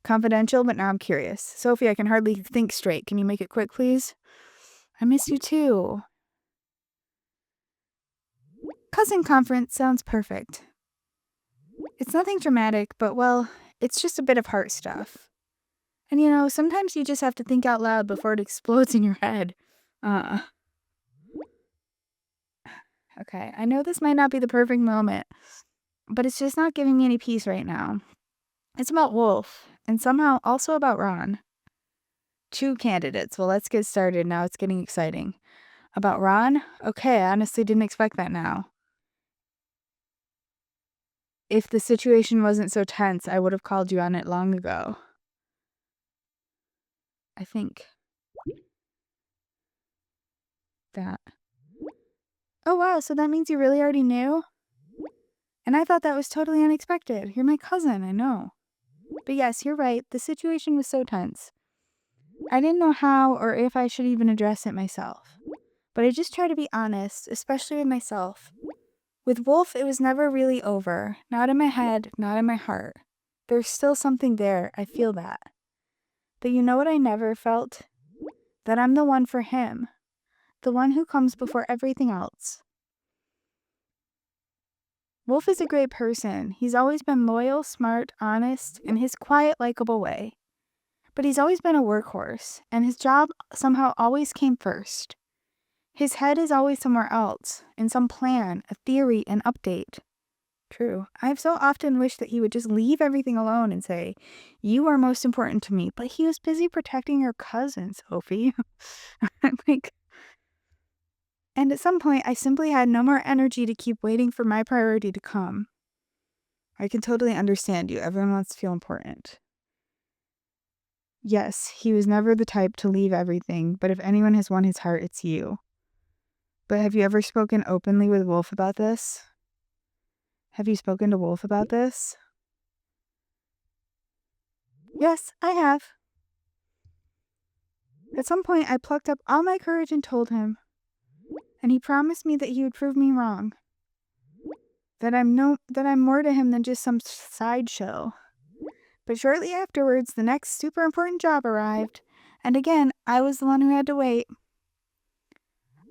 Confidential, but now I'm curious. Sophie, I can hardly think straight. Can you make it quick, please? I miss you too. Cousin conference sounds perfect. It's nothing dramatic, but well, it's just a bit of heart stuff. And you know, sometimes you just have to think out loud before it explodes in your head. Okay, I know this might not be the perfect moment, but it's just not giving me any peace right now. It's about Wolf, and somehow also about Ron. Two candidates. Well, let's get started. Now it's getting exciting. About Ron? Okay, I honestly didn't expect that now. If the situation wasn't so tense, I would have called you on it long ago. I think. That. Oh wow, so that means you really already knew? And I thought that was totally unexpected. You're my cousin, I know. But yes, you're right. The situation was so tense. I didn't know how or if I should even address it myself. But I just try to be honest, especially with myself. With Wolf, it was never really over. Not in my head, not in my heart. There's still something there. I feel that. But you know what I never felt? That I'm the one for him. The one who comes before everything else. Wolf is a great person. He's always been loyal, smart, honest, in his quiet, likable way. But he's always been a workhorse, and his job somehow always came first. His head is always somewhere else, in some plan, a theory, an update. True. I've so often wished that he would just leave everything alone and say, you are most important to me, but he was busy protecting your cousin, Sophie. Like, And at some point, I simply had no more energy to keep waiting for my priority to come. I can totally understand you. Everyone wants to feel important. Yes, he was never the type to leave everything, but if anyone has won his heart, it's you. But have you ever spoken openly with Wolf about this? Have you spoken to Wolf about this? Yes, I have. At some point, I plucked up all my courage and told him, and he promised me that he would prove me wrong. That I'm more to him than just some sideshow. But shortly afterwards, the next super important job arrived, and again, I was the one who had to wait.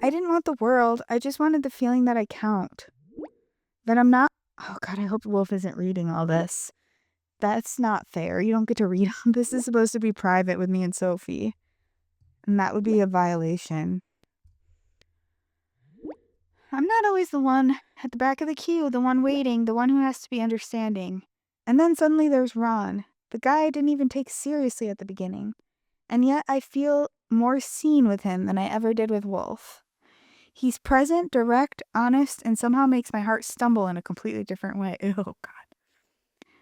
I didn't want the world, I just wanted the feeling that I count. That I'm not. Oh god, I hope Wolf isn't reading all this. That's not fair. You don't get to read. This is supposed to be private with me and Sophie. And that would be a violation. I'm not always the one at the back of the queue, the one waiting, the one who has to be understanding. And then suddenly there's Ron, the guy I didn't even take seriously at the beginning. And yet I feel more seen with him than I ever did with Wolf. He's present, direct, honest, and somehow makes my heart stumble in a completely different way. Oh, God.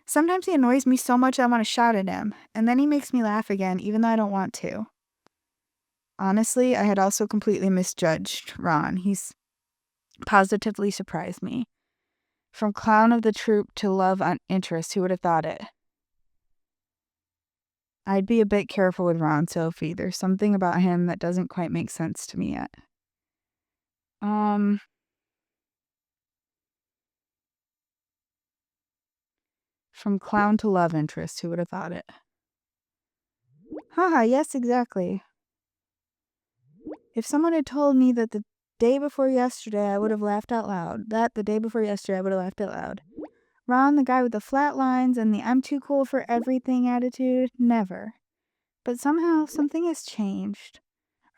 Sometimes he annoys me so much I want to shout at him, and then he makes me laugh again, even though I don't want to. Honestly, I had also completely misjudged Ron. He's positively surprised me. From clown of the troupe to love on interest, who would have thought it? I'd be a bit careful with Ron, Sophie. There's something about him that doesn't quite make sense to me yet. From clown to love interest, who would have thought it? Haha, yes, exactly. If someone had told me that the day before yesterday, I would have laughed out loud. The day before yesterday, I would have laughed out loud. Ron, the guy with the flat lines and the I'm too cool for everything attitude, never. But somehow, something has changed.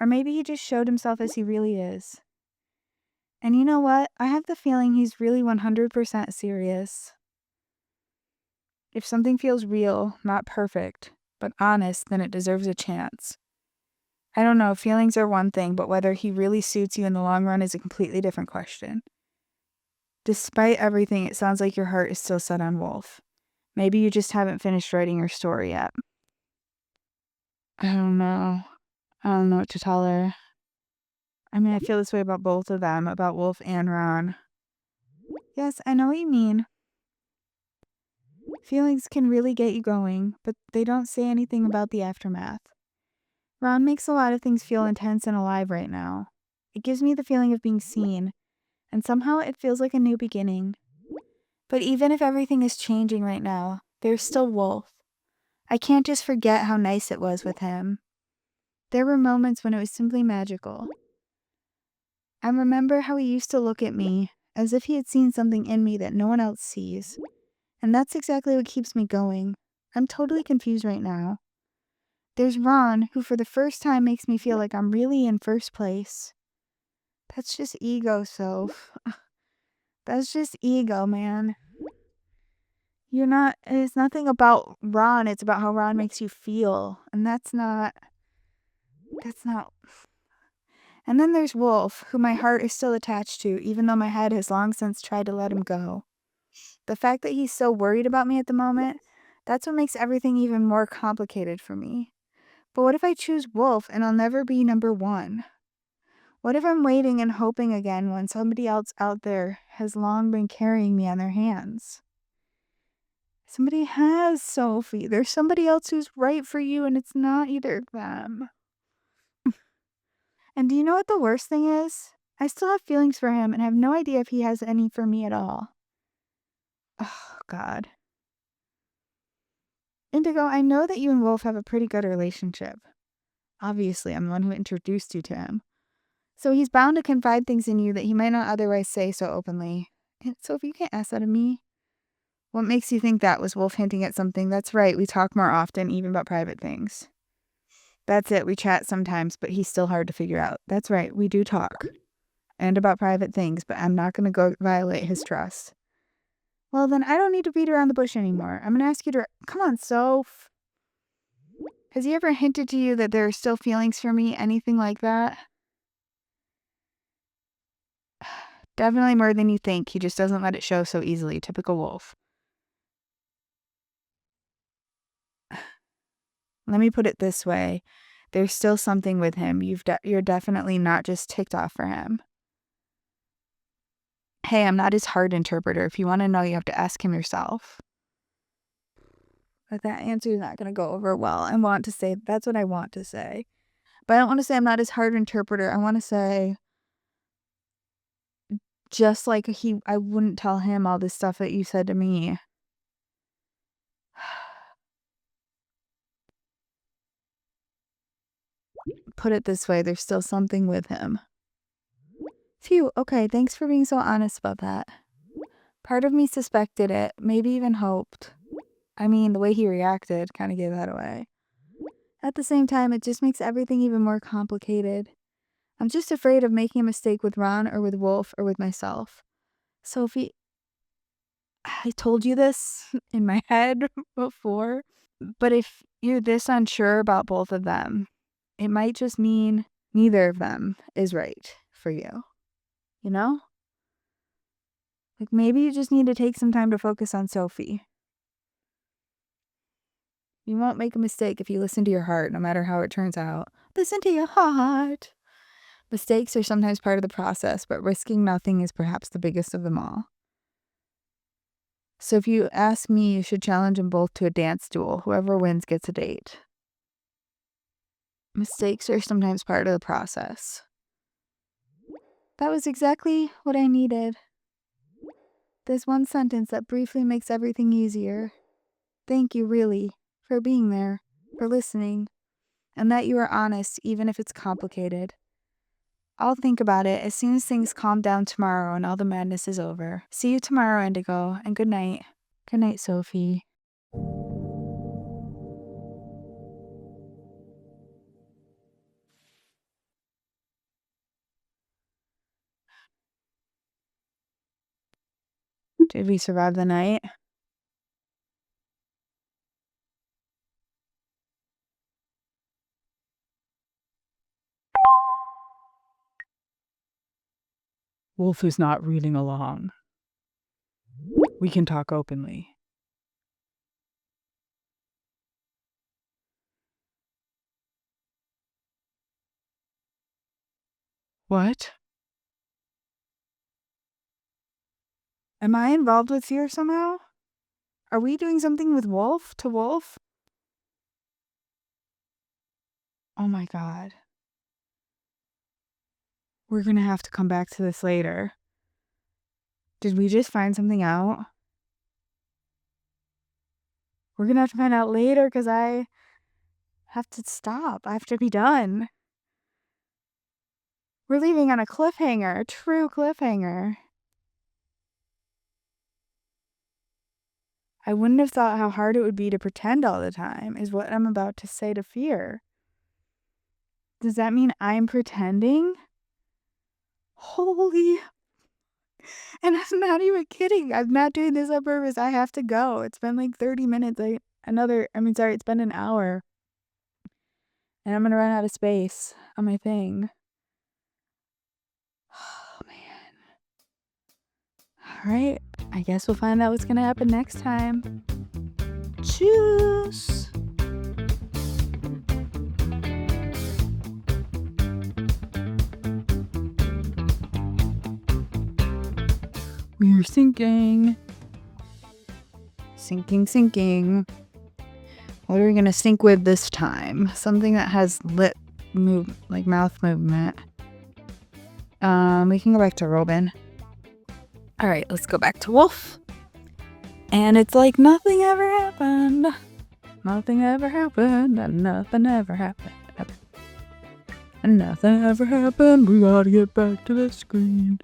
Or maybe he just showed himself as he really is. And you know what? I have the feeling he's really 100% serious. If something feels real, not perfect, but honest, then it deserves a chance. I don't know, feelings are one thing, but whether he really suits you in the long run is a completely different question. Despite everything, it sounds like your heart is still set on Wolf. Maybe you just haven't finished writing your story yet. I don't know. I don't know what to tell her. I mean, I feel this way about both of them, about Wolf and Ron. Yes, I know what you mean. Feelings can really get you going, but they don't say anything about the aftermath. Ron makes a lot of things feel intense and alive right now. It gives me the feeling of being seen, and somehow it feels like a new beginning. But even if everything is changing right now, there's still Wolf. I can't just forget how nice it was with him. There were moments when it was simply magical. I remember how he used to look at me, as if he had seen something in me that no one else sees. And that's exactly what keeps me going. I'm totally confused right now. There's Ron, who for the first time makes me feel like I'm really in first place. That's just ego, Soph. That's just ego, man. It's nothing about Ron, it's about how Ron makes you feel. And that's not. And then there's Wolf, who my heart is still attached to, even though my head has long since tried to let him go. The fact that he's so worried about me at the moment, that's what makes everything even more complicated for me. But what if I choose Wolf and I'll never be number one? What if I'm waiting and hoping again when somebody else out there has long been carrying me on their hands? Somebody has, Sophie. There's somebody else who's right for you, and it's not either of them. And do you know what the worst thing is? I still have feelings for him and have no idea if he has any for me at all. Oh, God. Indigo, I know that you and Wolf have a pretty good relationship. Obviously, I'm the one who introduced you to him. So he's bound to confide things in you that he might not otherwise say so openly. And Sophie, you can't ask that of me. What makes you think that? Was Wolf hinting at something? That's right, we talk more often, even about private things. That's it, we chat sometimes, but he's still hard to figure out. That's right, we do talk. And about private things, but I'm not going to go violate his trust. Well, then I don't need to beat around the bush anymore. I'm going to ask you to... Come on, Soph. Has he ever hinted to you that there are still feelings for me? Anything like that? Definitely more than you think. He just doesn't let it show so easily. Typical wolf. Let me put it this way. There's still something with him. You're definitely not just ticked off for him. Hey, I'm not his hard interpreter. If you want to know, you have to ask him yourself. But that answer is not going to go over well. I want to say, that's what I want to say. But I don't want to say I'm not his hard interpreter. I want to say, just like I wouldn't tell him all this stuff that you said to me. Put it this way, there's still something with him. Phew, okay, thanks for being so honest about that. Part of me suspected it, maybe even hoped. I mean, the way he reacted kind of gave that away. At the same time, it just makes everything even more complicated. I'm just afraid of making a mistake with Ron or with Wolf or with myself. Sophie, I told you this in my head before, but if you're this unsure about both of them, it might just mean neither of them is right for you. You know? Like maybe you just need to take some time to focus on Sophie. You won't make a mistake if you listen to your heart, no matter how it turns out. Listen to your heart. Mistakes are sometimes part of the process, but risking nothing is perhaps the biggest of them all. So if you ask me, you should challenge them both to a dance duel. Whoever wins gets a date. Mistakes are sometimes part of the process. That was exactly what I needed. There's one sentence that briefly makes everything easier. Thank you, really, for being there, for listening, and that you are honest, even if it's complicated. I'll think about it as soon as things calm down tomorrow and all the madness is over. See you tomorrow, Indigo, and good night. Good night, Sophie. Did we survive the night? Wolf is not reading along. We can talk openly. What? Am I involved with fear somehow? Are we doing something with Wolf to Wolf? Oh my god. We're gonna have to come back to this later. Did we just find something out? We're gonna have to find out later because I have to stop. I have to be done. We're leaving on a cliffhanger, a true cliffhanger. I wouldn't have thought how hard it would be to pretend all the time, is what I'm about to say to fear. Does that mean I'm pretending? Holy. And I'm not even kidding. I'm not doing this on purpose. I have to go. It's been like 30 minutes. It's been an hour. And I'm gonna run out of space on my thing. Oh, man. Alright. I guess we'll find out what's gonna happen next time. Tschüss. We're sinking. Sinking. What are we gonna sink with this time? Something that has mouth movement. We can go back to Robin. Alright, let's go back to Wolf. And it's like nothing ever happened. Nothing ever happened. And nothing ever happened. And nothing ever happened. We gotta get back to the screen.